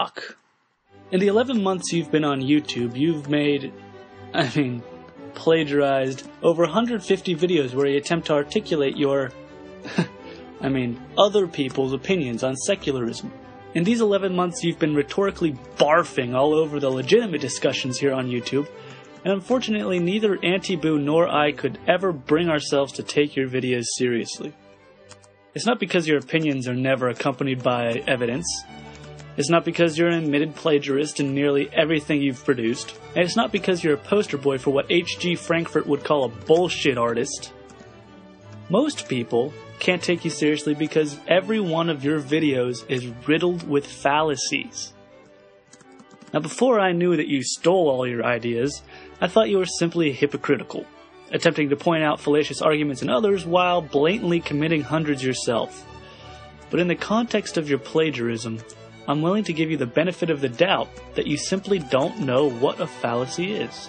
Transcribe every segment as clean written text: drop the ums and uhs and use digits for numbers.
Brock. In the 11 months you've been on YouTube, you've plagiarized over 150 videos where you attempt to articulate your, other people's opinions on secularism. In these 11 months you've been rhetorically barfing all over the legitimate discussions here on YouTube, and unfortunately neither Antiboo nor I could ever bring ourselves to take your videos seriously. It's not because your opinions are never accompanied by evidence. It's not because you're an admitted plagiarist in nearly everything you've produced. And it's not because you're a poster boy for what H.G. Frankfurt would call a bullshit artist. Most people can't take you seriously because every one of your videos is riddled with fallacies. Now, before I knew that you stole all your ideas, I thought you were simply hypocritical, attempting to point out fallacious arguments in others while blatantly committing hundreds yourself. But in the context of your plagiarism, I'm willing to give you the benefit of the doubt that you simply don't know what a fallacy is.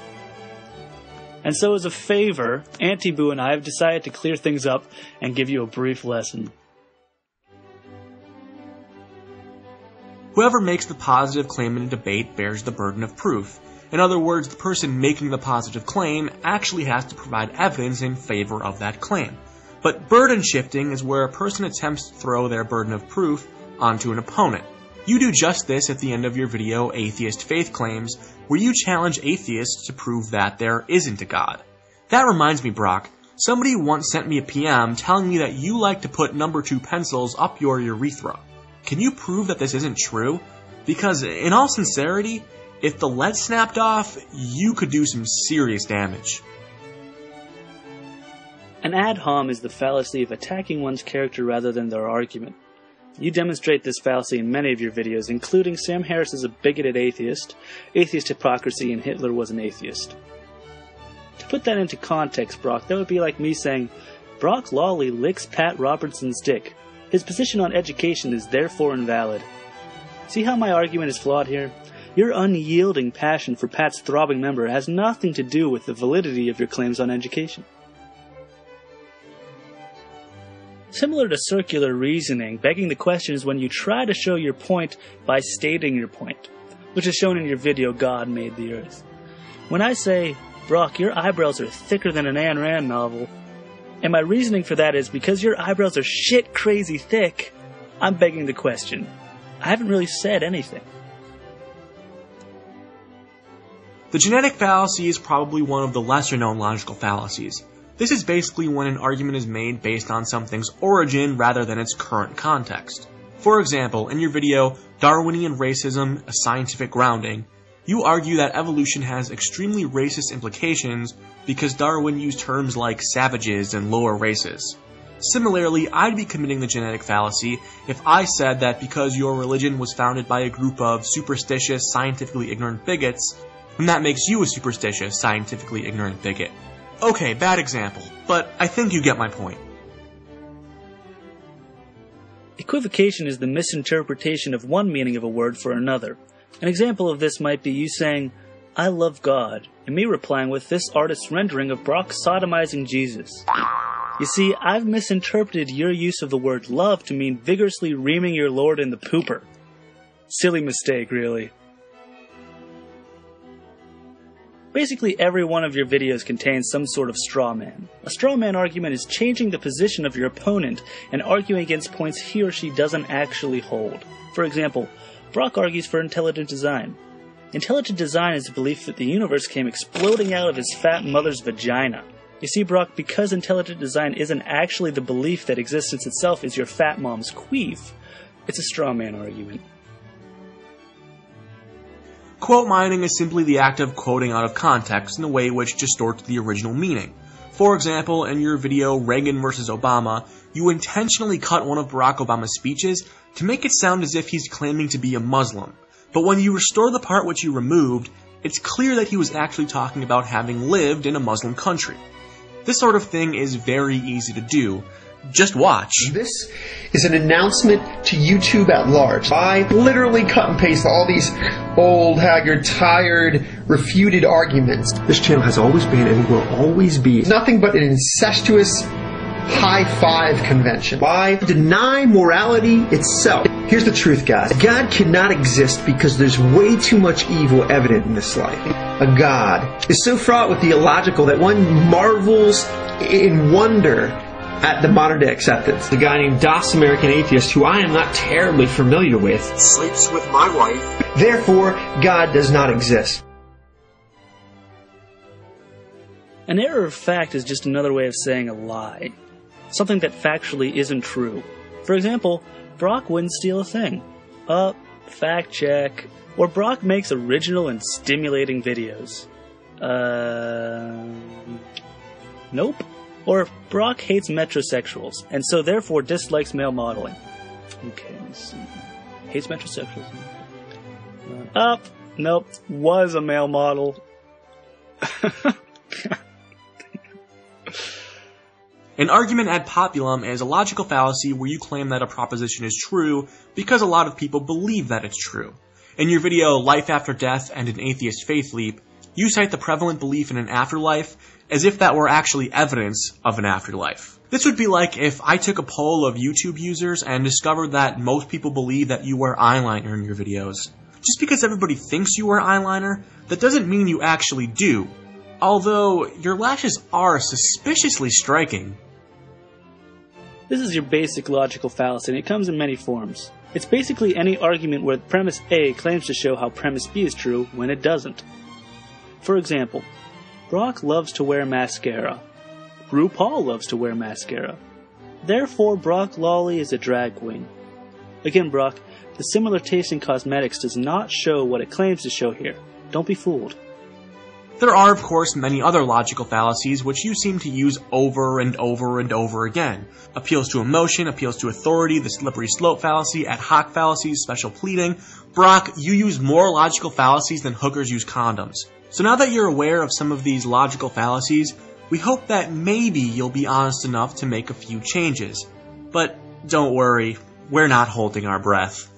And so as a favor, Antiboo and I have decided to clear things up and give you a brief lesson. Whoever makes the positive claim in a debate bears the burden of proof. In other words, the person making the positive claim actually has to provide evidence in favor of that claim. But burden shifting is where a person attempts to throw their burden of proof onto an opponent. You do just this at the end of your video, Atheist Faith Claims, where you challenge atheists to prove that there isn't a God. That reminds me, Brock, somebody once sent me a PM telling me that you like to put number 2 pencils up your urethra. Can you prove that this isn't true? Because, in all sincerity, if the lead snapped off, you could do some serious damage. An ad hom is the fallacy of attacking one's character rather than their argument. You demonstrate this fallacy in many of your videos, including Sam Harris is a bigoted atheist, Atheist Hypocrisy, and Hitler was an atheist. To put that into context, Brock, that would be like me saying, Brock Lawley licks Pat Robertson's dick. His position on education is therefore invalid. See how my argument is flawed here? Your unyielding passion for Pat's throbbing member has nothing to do with the validity of your claims on education. Similar to circular reasoning, begging the question is when you try to show your point by stating your point, which is shown in your video, God Made the Earth. When I say, Brock, your eyebrows are thicker than an Ayn Rand novel, and my reasoning for that is because your eyebrows are shit crazy thick, I'm begging the question. I haven't really said anything. The genetic fallacy is probably one of the lesser-known logical fallacies. This is basically when an argument is made based on something's origin rather than its current context. For example, in your video, Darwinian Racism, a Scientific Grounding, you argue that evolution has extremely racist implications because Darwin used terms like savages and lower races. Similarly, I'd be committing the genetic fallacy if I said that because your religion was founded by a group of superstitious, scientifically ignorant bigots, then that makes you a superstitious, scientifically ignorant bigot. Okay, bad example, but I think you get my point. Equivocation is the misinterpretation of one meaning of a word for another. An example of this might be you saying, I love God, and me replying with this artist's rendering of Brock sodomizing Jesus. You see, I've misinterpreted your use of the word love to mean vigorously reaming your lord in the pooper. Silly mistake, really. Basically, every one of your videos contains some sort of straw man. A straw man argument is changing the position of your opponent and arguing against points he or she doesn't actually hold. For example, Brock argues for intelligent design. Intelligent design is the belief that the universe came exploding out of his fat mother's vagina. You see, Brock, because intelligent design isn't actually the belief that existence itself is your fat mom's queef, it's a straw man argument. Quote mining is simply the act of quoting out of context in a way which distorts the original meaning. For example, in your video Reagan vs. Obama, you intentionally cut one of Barack Obama's speeches to make it sound as if he's claiming to be a Muslim. But when you restore the part which you removed, it's clear that he was actually talking about having lived in a Muslim country. This sort of thing is very easy to do. Just watch. This is an announcement to YouTube at large. I literally cut and paste all these old, haggard, tired, refuted arguments. This channel has always been and will always be nothing but an incestuous high five convention. I deny morality itself. Here's the truth, guys. God cannot exist because there's way too much evil evident in this life. A God is so fraught with the illogical that one marvels in wonder at the modern day acceptance. The guy named Das American Atheist, who I am not terribly familiar with, Sleeps with my wife. Therefore, God does not exist. An error of fact is just another way of saying a lie. Something that factually isn't true. For example, Brock wouldn't steal a thing. Fact check. Or Brock makes original and stimulating videos. Nope. Or Brock hates metrosexuals, and so therefore dislikes male modeling. Okay, let's see. Hates metrosexuals. Nope. Was a male model. An argument ad populum is a logical fallacy where you claim that a proposition is true because a lot of people believe that it's true. In your video, Life After Death and an Atheist Faith Leap, you cite the prevalent belief in an afterlife as if that were actually evidence of an afterlife. This would be like if I took a poll of YouTube users and discovered that most people believe that you wear eyeliner in your videos. Just because everybody thinks you wear eyeliner, that doesn't mean you actually do. Although, your lashes are suspiciously striking. This is your basic logical fallacy, and it comes in many forms. It's basically any argument where premise A claims to show how premise B is true when it doesn't. For example, Brock loves to wear mascara. RuPaul loves to wear mascara. Therefore, Brock Lawley is a drag queen. Again, Brock, the similar taste in cosmetics does not show what it claims to show here. Don't be fooled. There are, of course, many other logical fallacies which you seem to use over and over and over again. Appeals to emotion, appeals to authority, the slippery slope fallacy, ad hoc fallacies, special pleading. Brock, you use more logical fallacies than hookers use condoms. So now that you're aware of some of these logical fallacies, we hope that maybe you'll be honest enough to make a few changes. But don't worry, we're not holding our breath.